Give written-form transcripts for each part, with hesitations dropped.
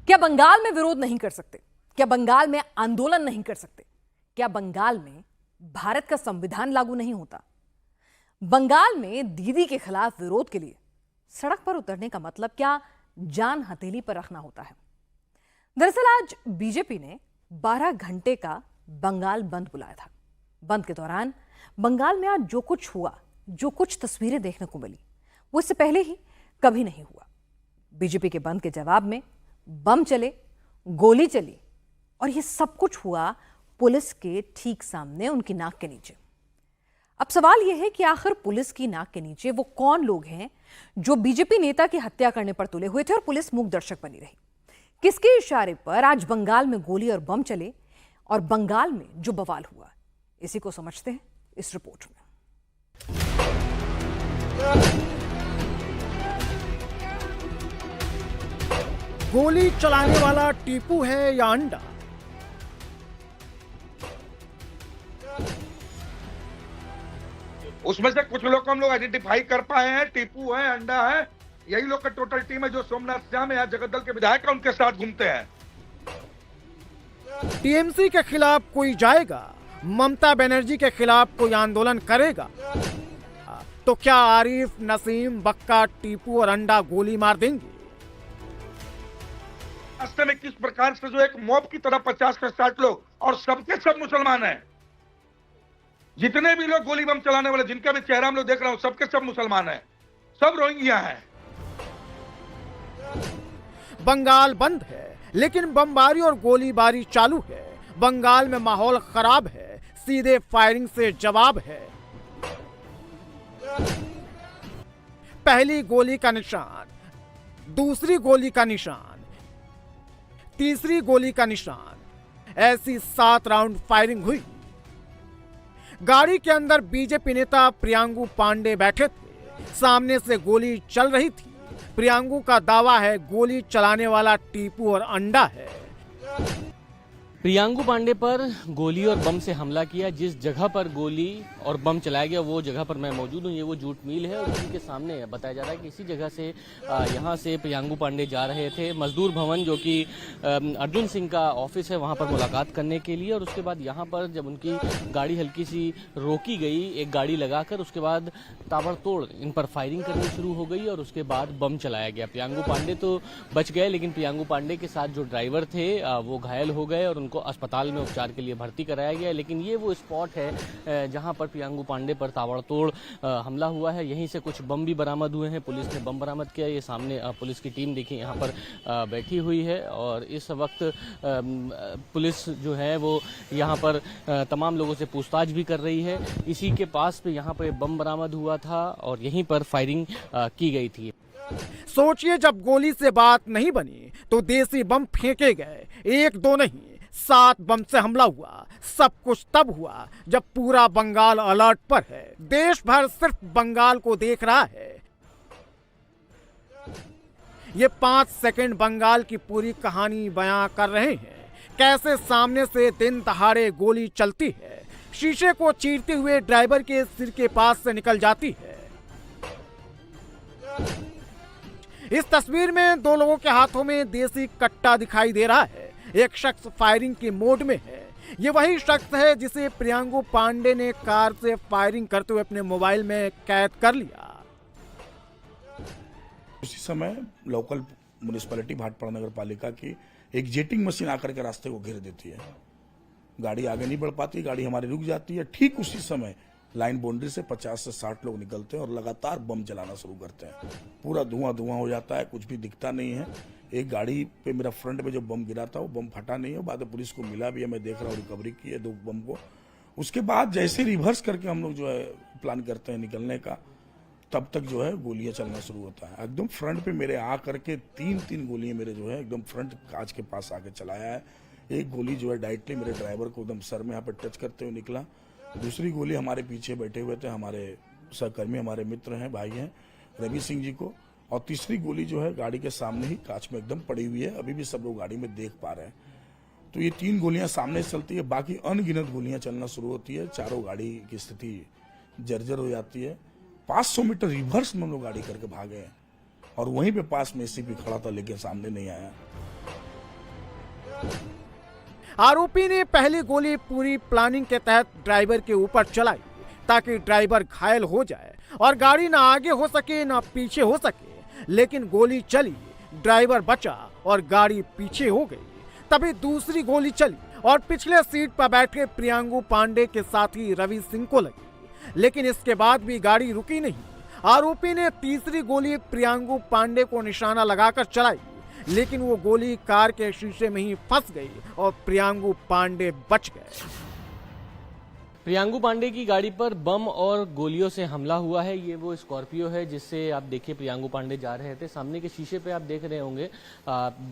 क्या बंगाल में विरोध नहीं कर सकते? क्या बंगाल में आंदोलन नहीं कर सकते? क्या बंगाल में भारत का संविधान लागू नहीं होता? बंगाल में दीदी के खिलाफ विरोध के लिए सड़क पर उतरने का मतलब क्या जान हथेली पर रखना होता है? दरअसल आज बीजेपी ने 12 घंटे का बंगाल बंद बुलाया था। बंद के दौरान बंगाल में आज जो कुछ हुआ, जो कुछ तस्वीरें देखने को मिली, वो इससे पहले ही कभी नहीं हुआ। बीजेपी के बंद के जवाब में बम चले, गोली चली और ये सब कुछ हुआ पुलिस के ठीक सामने, उनकी नाक के नीचे। अब सवाल यह है कि आखिर पुलिस की नाक के नीचे वो कौन लोग हैं जो बीजेपी नेता की हत्या करने पर तुले हुए थे और पुलिस मूक दर्शक बनी रही? किसके इशारे पर आज बंगाल में गोली और बम चले और बंगाल में जो बवाल हुआ, इसी को समझते हैं इस रिपोर्ट में। गोली चलाने वाला टीपू है या अंडा? उसमें से कुछ लोग को हम लोग आइडेंटिफाई कर पाए हैं। टीपू है, अंडा है, यही लोग का टोटल टीम है जो सोमनाथ श्याम यहाँ जगत दल के विधायक है, उनके साथ घूमते हैं। टीएमसी के खिलाफ कोई जाएगा, ममता बनर्जी के खिलाफ कोई आंदोलन करेगा, तो क्या आरिफ, नसीम, बक्का, टीपू और अंडा गोली मार देंगे? रास्ते में किस प्रकार से जो एक मॉब की तरह 50 से 60 लोग और सबके सब मुसलमान हैं। जितने भी लोग गोली बम चलाने वाले, जिनका भी चेहरा हम लोग देख रहे हो, सबके सब मुसलमान हैं, सब रोहिंग्या हैं। बंगाल बंद है लेकिन बमबारी और गोलीबारी चालू है। बंगाल में माहौल खराब है, सीधे फायरिंग से जवाब है। पहली गोली का निशान, दूसरी गोली का निशान, तीसरी गोली का निशान, ऐसी 7 राउंड फायरिंग हुई। गाड़ी के अंदर बीजेपी नेता प्रियांगु पांडे बैठे थे, सामने से गोली चल रही थी। प्रियांगु का दावा है गोली चलाने वाला टीपू और अंडा है। प्रियांगु पांडे पर गोली और बम से हमला किया। जिस जगह पर गोली और बम चलाया गया वो जगह पर मैं मौजूद हूँ। ये वो जूट मिल है और उसी के सामने बताया जा रहा है कि इसी जगह से यहाँ से प्रियांगु पांडे जा रहे थे मजदूर भवन, जो कि अर्जुन सिंह का ऑफिस है, वहाँ पर मुलाकात करने के लिए। और उसके बाद यहाँ पर जब उनकी गाड़ी हल्की सी रोकी गई, एक गाड़ी लगाकर, उसके बाद ताबड़तोड़ इन पर फायरिंग करनी शुरू हो गई और उसके बाद बम चलाया गया। प्रियांगु पांडे तो बच गए, लेकिन प्रियांगु पांडे के साथ जो ड्राइवर थे वो घायल हो गए और उनको अस्पताल में उपचार के लिए भर्ती कराया गया। लेकिन ये वो स्पॉट है जहां पर प्रियांगु पांडे पर ताबड़तोड़ हमला हुआ है। यहीं से कुछ बम भी बरामद हुए हैं, पुलिस ने बम बरामद किया। ये सामने पुलिस की टीम देखिए यहाँ पर बैठी हुई है और इस वक्त पुलिस जो है वो यहाँ पर तमाम लोगों से पूछताछ भी कर रही है। इसी के पास पे यहाँ पर बम बरामद हुआ था और यहीं पर फायरिंग की गई थी। सोचिए, जब गोली से बात नहीं बनी तो देसी बम फेंके गए, 1-2 नहीं 7 बम से हमला हुआ। सब कुछ तब हुआ जब पूरा बंगाल अलर्ट पर है। देश भर सिर्फ बंगाल को देख रहा है। ये 5 सेकंड बंगाल की पूरी कहानी बयां कर रहे हैं। कैसे सामने से दिन दहाड़े गोली चलती है, शीशे को चीरते हुए ड्राइवर के सिर के पास से निकल जाती है। इस तस्वीर में 2 लोगों के हाथों में देसी कट्टा दिखाई दे रहा है। एक शख्स फायरिंग के मोड में है। ये वही शख्स है जिसे प्रियांगु पांडे ने कार से फायरिंग करते हुए अपने मोबाइल में कैद कर लिया। उसी समय लोकल म्युनिसिपैलिटी भाटपाड़ा नगर पालिका की एक जेटिंग मशीन आकर के रास्ते को घेर देती है। गाड़ी आगे नहीं बढ़ पाती, गाड़ी हमारी रुक जाती है। ठीक उसी समय लाइन बाउंड्री से 50 से 60 लोग निकलते हैं और लगातार बम चलाना शुरू करते हैं। पूरा धुआं धुआं हो जाता है, कुछ भी दिखता नहीं है। एक गाड़ी पे मेरा फ्रंट में जो बम गिरा था वो बम फटा नहीं है, बाद में पुलिस को मिला भी है, मैं देख रहा हूँ, रिकवरी की है 2 बम को। उसके बाद जैसे रिवर्स करके हम लोग जो है प्लान करते हैं निकलने का, तब तक जो है गोलियां चलना शुरू होता है। एकदम फ्रंट पे मेरे आ करके 3 गोलियां मेरे जो है एकदम फ्रंट कांच के पास आके चलाया है। एक गोली जो है डायरेक्टली मेरे ड्राइवर को एकदम सर में यहाँ पर टच करते हुए निकला। दूसरी गोली हमारे पीछे बैठे हुए थे हमारे सहकर्मी, हमारे मित्र हैं, भाई हैं, रवि सिंह जी को। और तीसरी गोली जो है गाड़ी के सामने ही कांच में एकदम पड़ी हुई है, अभी भी सब लोग गाड़ी में देख पा रहे हैं। तो ये 3 गोलियां सामने से चलती है, बाकी अनगिनत गोलियां चलना शुरू होती है। चारों गाड़ी की स्थिति जर्जर हो जाती है। 500 मीटर रिवर्स में हम लोग गाड़ी करके भागे हैं और वहीं पे पास में एसीपी खड़ा था लेकिन सामने नहीं आया। आरोपी ने पहली गोली पूरी प्लानिंग के तहत ड्राइवर के ऊपर चलाई ताकि ड्राइवर घायल हो जाए और गाड़ी ना आगे हो सके ना पीछे हो सके, लेकिन गोली चली, ड्राइवर बचा और गाड़ी पीछे हो गई। तभी दूसरी गोली चली और पिछले सीट पर बैठे प्रियांगु पांडे के साथी रवि सिंह को लगी, लेकिन इसके बाद भी गाड़ी रुकी नहीं। आरोपी ने तीसरी गोली प्रियांगु पांडे को निशाना लगाकर चलाई, लेकिन वो गोली कार के शीशे में ही फंस गई और प्रियांगु पांडे बच गए। प्रियांगु पांडे की गाड़ी पर बम और गोलियों से हमला हुआ है। ये वो स्कॉर्पियो है जिससे आप देखिए प्रियांगु पांडे जा रहे थे। सामने के शीशे पे आप देख रहे होंगे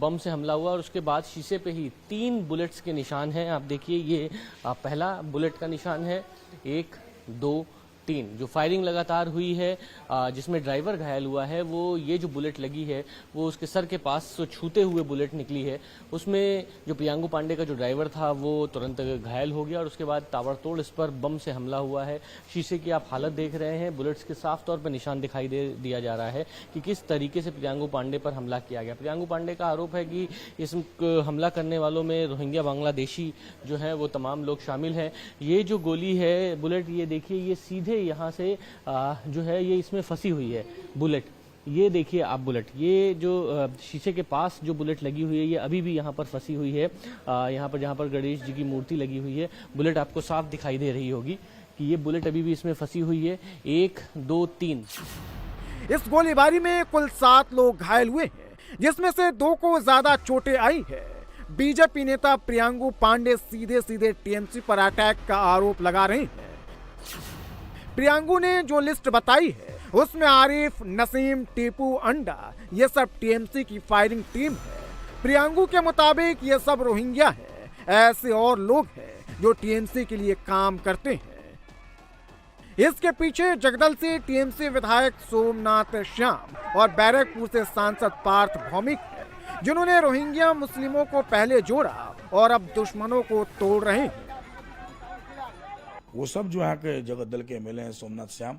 बम से हमला हुआ और उसके बाद शीशे पे ही 3 बुलेट्स के निशान हैं। आप देखिए ये पहला बुलेट का निशान है, 1, 2, 3 जो फायरिंग लगातार हुई है, जिसमें ड्राइवर घायल हुआ है। वो ये जो बुलेट लगी है वो उसके सर के पास छूते हुए बुलेट निकली है। उसमें जो प्रियांगु पांडे का जो ड्राइवर था वो तुरंत घायल हो गया और उसके बाद ताबड़तोड़ इस पर बम से हमला हुआ है। शीशे की आप हालत देख रहे हैं, बुलेट्स के साफ तौर पर निशान दिखाई दिया जा रहा है कि किस तरीके से प्रियांगु पांडे पर हमला किया गया। प्रियांगु पांडे का आरोप है कि इस हमला करने वालों में रोहिंग्या बांग्लादेशी जो है वो तमाम लोग शामिल हैं। ये जो गोली है बुलेट, ये देखिए ये सीधे यहाँ से जो है ये इसमें फंसी हुई है बुलेट। ये देखिए आप बुलेट, ये जो शीशे के पास जो बुलेट लगी हुई है ये अभी भी यहाँ पर फंसी हुई है। यहाँ पर जहाँ पर गणेश जी की मूर्ति लगी हुई है, बुलेट आपको साफ दिखाई दे रही होगी कि ये बुलेट अभी भी इसमें फंसी हुई है। 1, 2, 3 इस गोलीबारी में कुल 7 लोग घायल हुए हैं, जिसमें से 2 को ज्यादा चोटें आई है। बीजेपी नेता प्रियांगु पांडे सीधे सीधे टीएमसी पर अटैक का आरोप लगा रहे हैं। प्रियांगु ने जो लिस्ट बताई है उसमें आरिफ, नसीम, टीपू, अंडा ये सब टीएमसी की फायरिंग टीम है। प्रियांगु के मुताबिक ये सब रोहिंग्या है, ऐसे और लोग हैं जो टीएमसी के लिए काम करते हैं। इसके पीछे जगदल से टीएमसी विधायक सोमनाथ श्याम और बैरकपुर से सांसद पार्थ भौमिक है, जिन्होंने रोहिंग्या मुस्लिमों को पहले जोड़ा और अब दुश्मनों को तोड़ रहे हैं। वो सब जो यहाँ के जगत दल के एमएलए हैं, सोमनाथ श्याम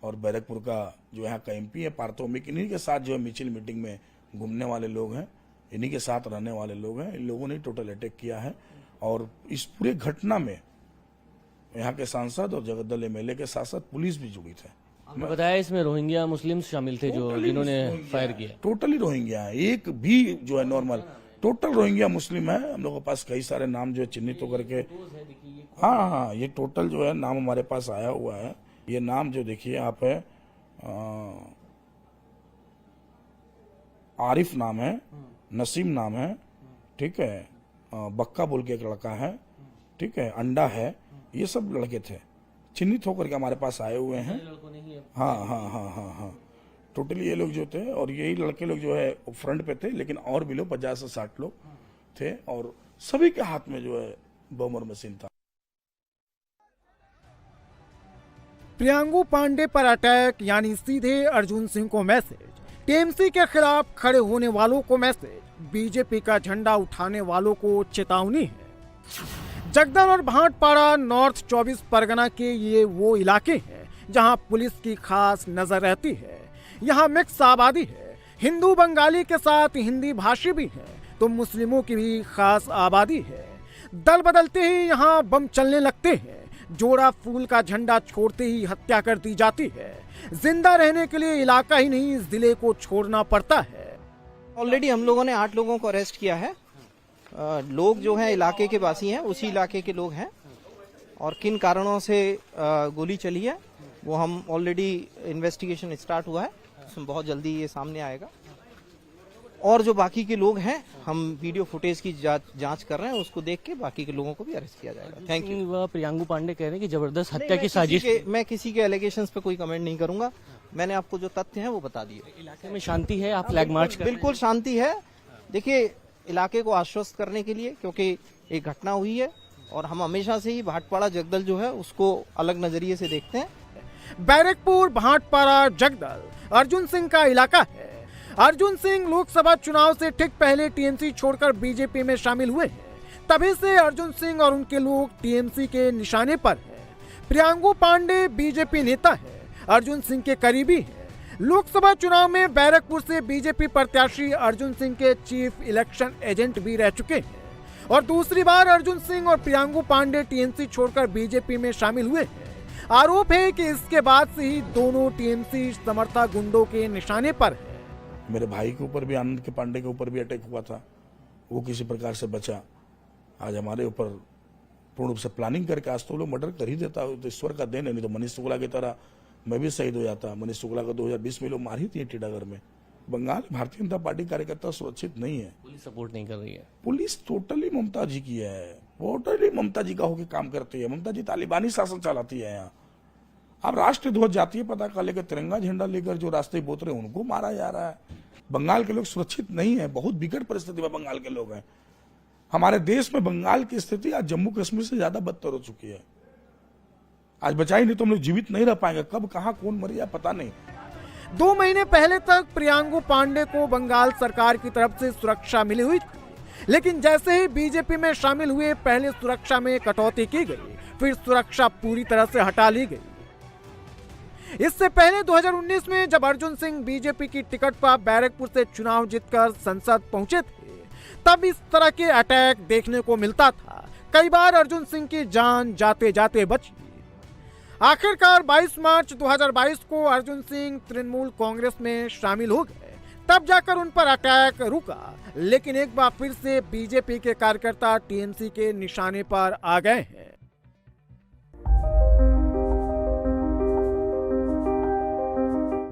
और बैरकपुर का जो यहाँ का एमपी है पार्थ भौमिक, इन्हीं के साथ जो है मिचिल मीटिंग में घूमने वाले लोग हैं, इन्हीं के साथ रहने वाले लोग हैं। इन लोगों ने टोटल अटैक किया है और इस पूरे घटना में यहाँ के सांसद और जगत दल एमएलए के साथ साथ पुलिस भी जुड़ी थे। आपने बताया इसमें रोहिंग्या मुस्लिम शामिल थे जो जिन्होंने फायर किया। टोटली रोहिंग्या है, एक भी जो है नॉर्मल टोटल रोहिंग्या मुस्लिम है। हम लोगों के पास कई सारे नाम जो है चिन्हित होकर के, हाँ, ये टोटल जो है नाम हमारे पास आया हुआ है। ये नाम जो देखिए आप है, आरिफ नाम है, नसीम नाम है, ठीक है, बक्का बोल के एक लड़का है, ठीक है, अंडा है, ये सब लड़के थे चिन्हित होकर के हमारे पास आए हुए हैं। हाँ हाँ हाँ हाँ हाँ, टोटली ये लोग जो थे और यही लड़के लोग जो है फ्रंट पे थे, लेकिन और भी लोग 50 से 60 लोग थे और सभी के हाथ में जो है बम और मशीन था। प्रियांगु पांडे पर अटैक यानी सीधे अर्जुन सिंह को मैसेज, टीएमसी के खिलाफ खड़े होने वालों को मैसेज, बीजेपी का झंडा उठाने वालों को चेतावनी है। जगदल और भाटपाड़ा नॉर्थ 24 परगना के ये वो इलाके हैं जहां पुलिस की खास नजर रहती है। यहाँ मिक्स आबादी है, हिंदू बंगाली के साथ हिंदी भाषी भी हैं, तो मुस्लिमों की भी खास आबादी है। दल बदलते ही यहाँ बम चलने लगते हैं, जोड़ा फूल का झंडा छोड़ते ही हत्या कर दी जाती है। जिंदा रहने के लिए इलाका ही नहीं जिले को छोड़ना पड़ता है। ऑलरेडी हम लोगों ने 8 लोगों को अरेस्ट किया है। लोग जो हैं इलाके के वासी हैं, उसी इलाके के लोग हैं और किन कारणों से गोली चली है वो हम ऑलरेडी इन्वेस्टिगेशन स्टार्ट हुआ है, उसमें बहुत जल्दी ये सामने आएगा। और जो बाकी के लोग हैं हम वीडियो फुटेज की जांच कर रहे हैं, उसको देख के बाकी के लोगों को भी अरेस्ट किया जाएगा। Thank you. वह प्रियांगु पांडे कह रहे हैं कि जबरदस्त हत्या की साजिश। मैं किसी के एलिगेशंस पे कोई कमेंट नहीं करूंगा, मैंने आपको जो तथ्य हैं वो बता दिए। इलाके में शांति है, आप फ्लैग मार्च कर। बिल्कुल शांति है। देखिए इलाके को आश्वस्त करने के लिए, क्योंकि एक घटना हुई है और हम हमेशा से ही भाटपाड़ा जगदल जो है उसको अलग नजरिए से देखते हैं। बैरकपुर भाटपाड़ा जगदल अर्जुन सिंह का इलाका है। अर्जुन सिंह लोकसभा चुनाव से ठीक पहले टीएमसी छोड़कर बीजेपी में शामिल हुए हैं। तभी से अर्जुन सिंह और उनके लोग टीएमसी के निशाने पर हैं। प्रियांगु पांडे बीजेपी नेता है, अर्जुन सिंह के करीबी हैं। लोकसभा चुनाव में बैरकपुर से बीजेपी प्रत्याशी अर्जुन सिंह के चीफ इलेक्शन एजेंट भी रह चुके हैं। और दूसरी बार अर्जुन सिंह और प्रियांगु पांडे टीएमसी छोड़कर बीजेपी में शामिल हुए हैं। आरोप है कि इसके बाद से ही दोनों टीएमसी समर्थक गुंडों के निशाने पर है। मेरे भाई के ऊपर भी, आनंद के पांडे के ऊपर भी अटैक हुआ था, वो किसी प्रकार से बचा। आज हमारे ऊपर पूर्ण रूप से प्लानिंग करके आज तो लोग मर्डर कर ही देता है, तो ईश्वर का देन है। नहीं तो मनीष शुक्ला की तरह मैं भी शहीद हो जाता। मनीष शुक्ला को 2020 में लोग मार ही दिए टीटागढ़ में। बंगाल भारतीय जनता पार्टी कार्यकर्ता सुरक्षित नहीं है। पुलिस सपोर्ट नहीं कर रही है। पुलिस टोटली ममता जी की है, टोटली ममता जी का होकर काम करती है। ममता जी तालिबानी शासन चलाती है यहाँ। अब राष्ट्रीय ध्वज जातीय पताका लेकर, तिरंगा झंडा लेकर जो रास्ते बोत रहे उनको मारा जा रहा है। बंगाल के लोग सुरक्षित नहीं है, बहुत विकट परिस्थिति में बंगाल के लोग हैं। हमारे देश में बंगाल की स्थिति आज जम्मू कश्मीर से ज्यादा बदतर हो चुकी है। आज बचाई नहीं तो हम लोग जीवित नहीं रह पाएंगे। कब कहां कौन मर जाए पता नहीं। 2 महीने पहले तक प्रियांगु पांडे को बंगाल सरकार की तरफ से सुरक्षा मिली हुई थी, लेकिन जैसे ही बीजेपी में शामिल हुए पहले सुरक्षा में कटौती की गई, फिर सुरक्षा पूरी तरह से हटा ली गई। इससे पहले 2019 में जब अर्जुन सिंह बीजेपी की टिकट पर बैरकपुर से चुनाव जीतकर संसद पहुंचे थे, तब इस तरह के अटैक देखने को मिलता था। कई बार अर्जुन सिंह की जान जाते जाते बची। आखिरकार 22 मार्च 2022 को अर्जुन सिंह तृणमूल कांग्रेस में शामिल हो गए, तब जाकर उन पर अटैक रुका। लेकिन एक बार फिर से बीजेपी के कार्यकर्ता टीएमसी के निशाने पर आ गए हैं।